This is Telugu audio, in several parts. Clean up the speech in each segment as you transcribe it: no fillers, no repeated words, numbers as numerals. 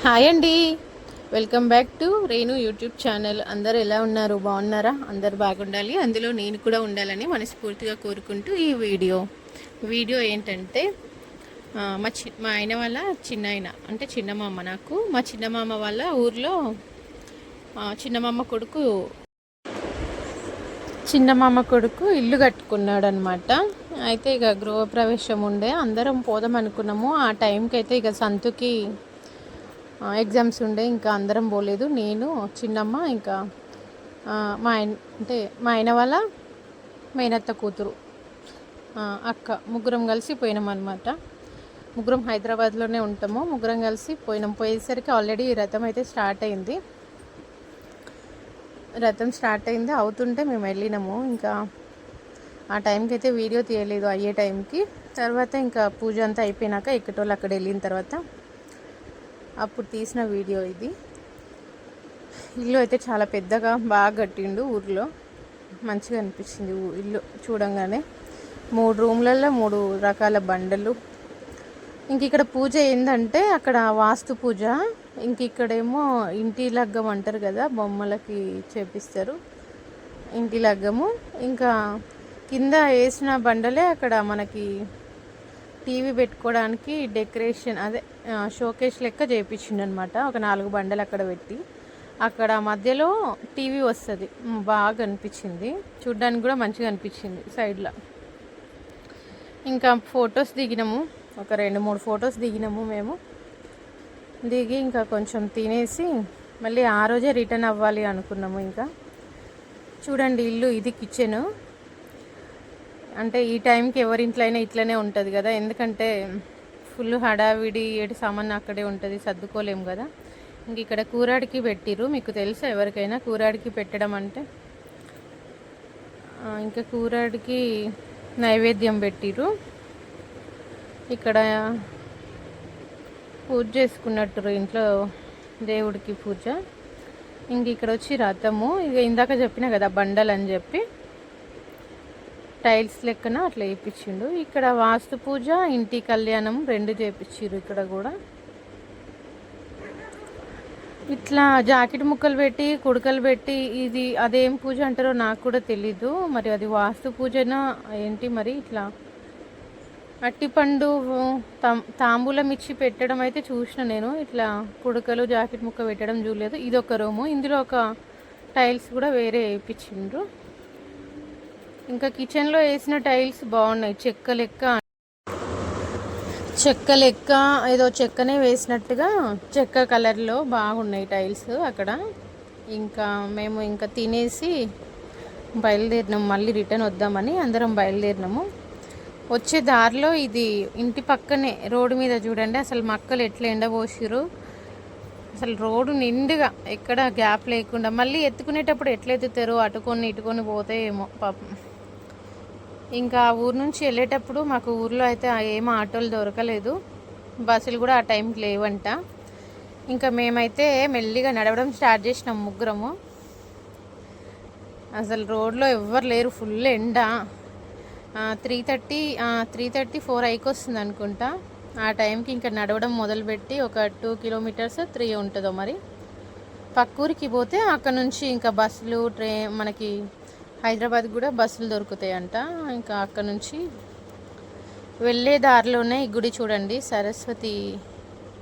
హాయ్ అండి. Welcome back to Renu YouTube channel. అందరు ఎలా ఉన్నారు? బాగున్నారా? అందరు బాగుండాలి, అందులో నేను కూడా ఉండాలని మనస్ఫూర్తిగా కోరుకుంటూ ఈ వీడియో ఏంటంటే మా ఆయన వాళ్ళ చిన్నాయన అంటే చిన్నమామ, నాకు మా చిన్నమామ వాళ్ళ ఊర్లో చిన్నమామ కొడుకు ఇల్లు కట్టుకున్నాడు అనమాట. అయితే ఇక గృహప్రవేశం ఉండే అందరం పోదాం అనుకున్నాము. ఆ టైంకి అయితే ఇక సంతుకి ఎగ్జామ్స్ ఉండే, ఇంకా అందరం పోలేదు. నేను, చిన్నమ్మ, ఇంకా మా ఆయన వాళ్ళ మేనత్త కూతురు అక్క, ముగ్గురం కలిసి పోయినాం అనమాట. ముగ్గురం హైదరాబాద్లోనే ఉంటాము. ముగ్గురం కలిసి పోయినాం. పోయేసరికి ఆల్రెడీ రథం అయితే స్టార్ట్ అయింది. అవుతుంటే మేము వెళ్ళినాము. ఇంకా ఆ టైంకి అయితే వీడియో తీయలేదు, అయ్యే టైంకి. తర్వాత ఇంకా పూజ అంతా అయిపోయినాక ఎక్కటోళ్ళు అక్కడ వెళ్ళిన తర్వాత అప్పుడు తీసిన వీడియో ఇది. ఇల్లు అయితే చాలా పెద్దగా బాగా కట్టిండు. ఊర్లో మంచిగా అనిపించింది ఇల్లు చూడంగానే. 3 రూమ్లలో 3 రకాల బండలు. ఇంక ఇక్కడ పూజ ఏంటంటే అక్కడ వాస్తు పూజ, ఇంక ఇక్కడేమో ఇంటి లగ్గం అంటారు కదా, బొమ్మలకి చేపిస్తారు ఇంటి లగ్గము. ఇంకా కింద వేసిన బండలే అక్కడ మనకి టీవీ పెట్టుకోవడానికి డెకరేషన్, అదే షోకేస్ లెక్క చేయించిండు అనమాట. ఒక 4 బండలు అక్కడ పెట్టి అక్కడ మధ్యలో టీవీ వస్తుంది. బాగా అనిపించింది, చూడ్డానికి కూడా మంచిగా అనిపించింది సైడ్లో. ఇంకా ఫొటోస్ దిగినాము, ఒక 2-3 ఫొటోస్ దిగినాము మేము. దిగి ఇంకా కొంచెం తినేసి మళ్ళీ ఆ రోజే రిటర్న్ అవ్వాలి అనుకున్నాము. ఇంకా చూడండి ఇల్లు, ఇది కిచెను. అంటే ఈ టైంకి ఎవరింట్లో అయినా ఇట్లనే ఉంటుంది కదా, ఎందుకంటే ఫుల్ హడావిడి, ఏటి సామాన్ అక్కడే ఉంటుంది, సర్దుకోలేము కదా. ఇంక ఇక్కడ కూరాడికి పెట్టిరు. మీకు తెలుసా ఎవరికైనా కూరాడికి పెట్టడం అంటే? ఇంకా కూరాడికి నైవేద్యం పెట్టిరు. ఇక్కడ పూజ చేసుకున్నట్టు ఇంట్లో దేవుడికి పూజ. ఇంక ఇక్కడ వచ్చి రథము, ఇక ఇందాక చెప్పిన కదా బండలు అని చెప్పి, టైల్స్ లెక్కన అట్లా వేయించిండు. ఇక్కడ వాస్తు పూజ, ఇంటి కళ్యాణం 2 చేయించారు. ఇక్కడ కూడా ఇట్లా జాకెట్ ముక్కలు పెట్టి, కుడకలు పెట్టి, ఇది అదేం పూజ అంటారో నాకు కూడా తెలీదు. మరి అది వాస్తు పూజనా ఏంటి మరి? ఇట్లా అట్టిపండు తాంబూలం ఇచ్చి పెట్టడం అయితే చూసిన నేను. ఇట్లా కుడకలు జాకెట్ ముక్క పెట్టడం చూడలేదు. ఇది ఒక రూము, ఇందులో ఒక టైల్స్ కూడా వేరే వేయించిండ్రు. ఇంకా కిచెన్లో వేసిన టైల్స్ బాగున్నాయి, చెక్క లెక్క ఏదో చెక్కనే వేసినట్టుగా, చెక్క కలర్లో బాగున్నాయి టైల్స్ అక్కడ. ఇంకా మేము ఇంకా తినేసి బయలుదేరినాము, మళ్ళీ రిటర్న్ వద్దామని అందరం బయలుదేరినాము. వచ్చే దారిలో ఇది ఇంటి పక్కనే రోడ్డు మీద చూడండి అసలు మక్కలు ఎట్లా ఎండబోసిరు. అసలు రోడ్డు నిండుగా ఎక్కడ గ్యాప్ లేకుండా. మళ్ళీ ఎత్తుకునేటప్పుడు ఎట్లా ఎత్తుతారో, అటుకొని ఇటుకొని పోతే ఏమో పాపం. ఇంకా ఊరు నుంచి వెళ్ళేటప్పుడు మాకు ఊర్లో అయితే ఏమో ఆటోలు దొరకలేదు, బస్సులు కూడా ఆ టైంకి లేవంట. ఇంకా మేమైతే మెల్లిగా నడవడం స్టార్ట్ చేసినాం ముగ్గురము. అసలు రోడ్లో ఎవ్వరు లేరు, ఫుల్ ఎండ. 3:30 4 అయికి వస్తుంది అనుకుంటా. ఆ టైంకి ఇంకా నడవడం మొదలుపెట్టి ఒక 2 కిలోమీటర్స్ 3 ఉంటుందో మరి. పక్కూరికి పోతే అక్కడ నుంచి ఇంకా బస్సులు, మనకి హైదరాబాద్ కూడా బస్సులు దొరుకుతాయంట. ఇంకా అక్కడ నుంచి వెళ్ళే దారిలోనే ఈ గుడి చూడండి, సరస్వతి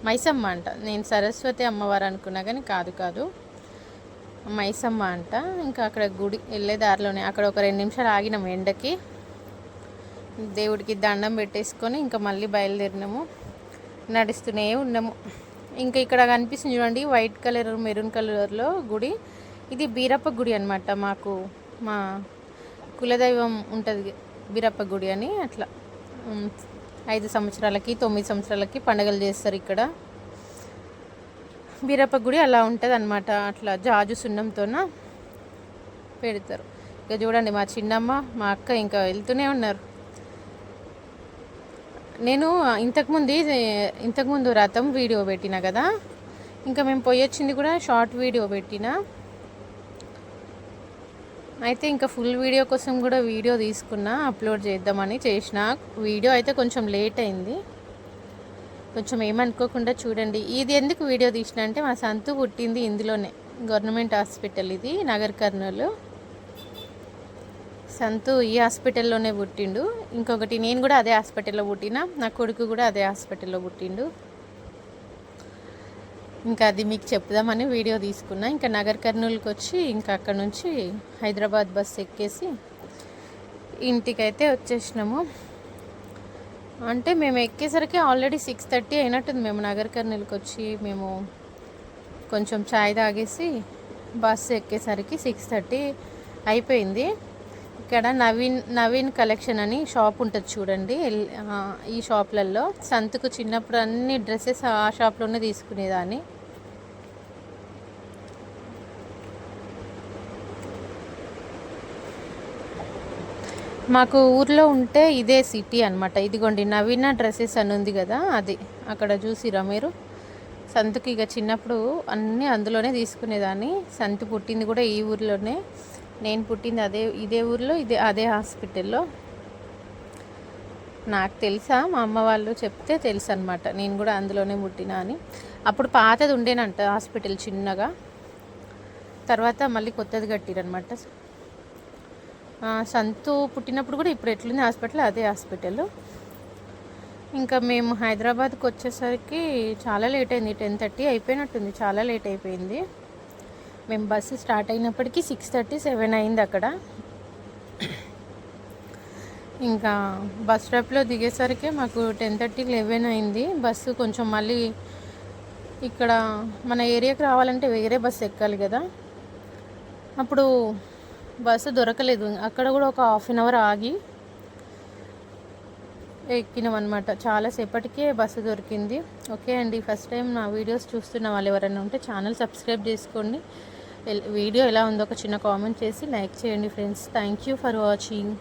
మైసమ్మ అంట. నేను సరస్వతి అమ్మవారు అనుకున్నా కానీ కాదు, మైసమ్మ అంట. ఇంకా అక్కడ గుడి వెళ్ళే దారిలోనే అక్కడ ఒక 2 నిమిషాలు ఆగినాము ఎండకి, దేవుడికి దండం పెట్టేసుకొని ఇంకా మళ్ళీ బయలుదేరినాము. నడుస్తూనే ఉన్నాము. ఇంకా ఇక్కడ కనిపిస్తుంది చూడండి, వైట్ కలర్ మెరూన్ కలర్లో గుడి. ఇది బీరప్ప గుడి అనమాట. మాకు మా కులదైవం ఉంటుంది బీరప్ప గుడి అని. అట్లా 5 సంవత్సరాలకి 9 సంవత్సరాలకి పండుగలు చేస్తారు ఇక్కడ. బీరప్ప గుడి అలా ఉంటుంది అనమాట. అట్లా జాజు సున్నంతోన పెడతారు. ఇక చూడండి మా చిన్నమ్మ, మా అక్క ఇంకా వెళ్తూనే ఉన్నారు. నేను ఇంతకుముందు రథం వీడియో పెట్టిన కదా, ఇంకా మేము పోయొచ్చింది కూడా షార్ట్ వీడియో పెట్టిన. అయితే ఇంకా ఫుల్ వీడియో కోసం కూడా వీడియో తీసుకున్నా, అప్లోడ్ చేద్దామని చేసిన. వీడియో అయితే కొంచెం లేట్ అయింది. కొంచెం ఏమనుకోకుండా చూడండి. ఇది ఎందుకు వీడియో తీసిన అంటే మా సంతు పుట్టింది ఇందులోనే, గవర్నమెంట్ హాస్పిటల్ ఇది, నగర్ కర్నూలు. సంతు ఈ హాస్పిటల్లోనే పుట్టిండు. ఇంకొకటి నేను కూడా అదే హాస్పిటల్లో పుట్టిన, నా కొడుకు కూడా అదే హాస్పిటల్లో పుట్టిండు. ఇంకా అది మీకు చెప్దామని వీడియో తీసుకున్నా. ఇంకా నగర్ కర్నూలుకి వచ్చి ఇంకా అక్కడ నుంచి హైదరాబాద్ బస్ ఎక్కేసి ఇంటికైతే వచ్చేసినాము. అంటే మేము ఎక్కేసరికి ఆల్రెడీ 6:30 అయినట్టుంది. మేము నగర్ కర్నూలుకి వచ్చి మేము కొంచెం ఛాయ్ తాగేసి బస్సు ఎక్కేసరికి 6:30 అయిపోయింది. ఇక్కడ నవీన్ కలెక్షన్ అని షాప్ ఉంటుంది చూడండి. ఈ షాప్లలో సంతుకు చిన్నప్పుడు అన్ని డ్రెస్సెస్ ఆ షాప్లోనే తీసుకునేదాన్ని. మాకు ఊర్లో ఉంటే ఇదే సిటీ అనమాట. ఇదిగోండి నవీన డ్రెస్సెస్ అని ఉంది కదా, అది అక్కడ చూసిరా మీరు. సంతుకి ఇక చిన్నప్పుడు అన్నీ అందులోనే తీసుకునేదాన్ని. సంతు పుట్టింది కూడా ఈ ఊర్లోనే, నేను పుట్టింది ఇదే ఊర్లో, అదే హాస్పిటల్లో. నాకు తెలుసా, మా అమ్మ వాళ్ళు చెప్తే తెలుసు అనమాట, నేను కూడా అందులోనే పుట్టినా అని. అప్పుడు పాతది ఉండేనంట హాస్పిటల్ చిన్నగా, తర్వాత మళ్ళీ కొత్తది కట్టిరనమాట. సంతు పుట్టినప్పుడు కూడా ఇప్పుడు ఎట్లుంది హాస్పిటల్, అదే హాస్పిటల్. ఇంకా మేము హైదరాబాద్కి వచ్చేసరికి చాలా లేట్ అయింది, 10:30 అయిపోయినట్టుంది, చాలా లేట్ అయిపోయింది. మేము బస్సు స్టార్ట్ అయినప్పటికీ 6:30, 7 అయింది అక్కడ. ఇంకా బస్ స్టాప్లో దిగేసరికి మాకు 10:30, 11 అయింది. బస్సు కొంచెం మళ్ళీ ఇక్కడ మన ఏరియాకి రావాలంటే వేరే బస్సు ఎక్కాలి కదా, అప్పుడు బస్సు దొరకలేదు. అక్కడ కూడా ఒక 1/2 అవర్ ఆగి ఎక్కినాం అనమాట. చాలాసేపటికే బస్సు దొరికింది. ఓకే అండి, ఫస్ట్ టైం నా వీడియోస్ చూస్తున్న వాళ్ళు ఎవరైనా ఉంటే ఛానల్ సబ్స్క్రైబ్ చేసుకోండి. వీడియో ఎలా ఉందో ఒక చిన్న కామెంట్ చేసి లైక్ చేయండి friends. Thank you for watching.